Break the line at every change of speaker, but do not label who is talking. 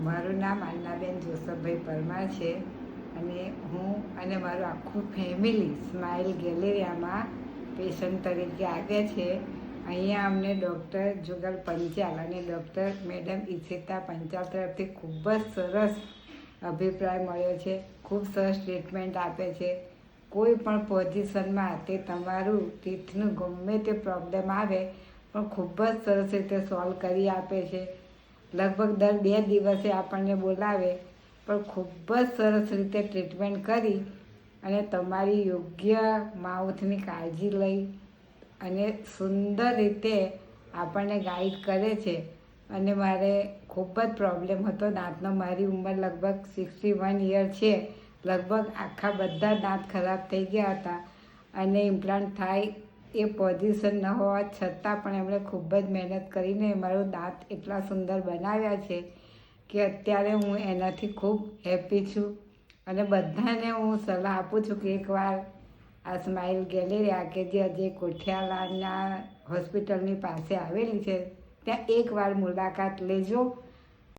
મારું નામ અન્નાબેન જોસફભાઈ પરમાર છે અને હું અને મારું આખું ફેમિલી સ્માઇલ ગેલેરિયામાં પેશન્ટ તરીકે આવ્યા છે. અહીંયા અમને ડૉક્ટર જુગલ પંચાલ અને ડૉક્ટર મેડમ ઈશિતા પંચાલ તરફથી ખૂબ જ સરસ અભિપ્રાય મળ્યો છે. ખૂબ સરસ ટ્રીટમેન્ટ આપે છે. કોઈ પણ પોઝિશનમાં તે તમારું ટીથનું ગમે તે પ્રોબ્લેમ આવે પણ ખૂબ જ સરસ રીતે સોલ્વ કરી આપે છે. લગભગ દર 2 દિવસે આપણને બોલાવે પણ ખૂબ જ સરસ રીતે ટ્રીટમેન્ટ કરી અને તમારી યોગ્ય માઉથની કાળજી લઈ અને સુંદર રીતે આપણને ગાઈડ કરે છે. અને મારે ખૂબ જ પ્રોબ્લેમ હતો દાંતનો. મારી ઉંમર લગભગ 61 યર છે. લગભગ આખા બધા દાંત ખરાબ થઈ ગયા હતા અને ઇમ્પ્લાન્ટ થાય એ પોઝિશન ન હોવા છતાં પણ એમણે ખૂબ જ મહેનત કરીને મારું દાંત એટલા સુંદર બનાવ્યા છે કે અત્યારે હું એનાથી ખૂબ હેપી છું. અને બધાને હું સલાહ આપું છું કે એકવાર આ સ્માઇલ ગેલેરિયા કે જે અજય કોઠિયાલાના હોસ્પિટલની પાસે આવેલી છે ત્યાં એકવાર મુલાકાત લેજો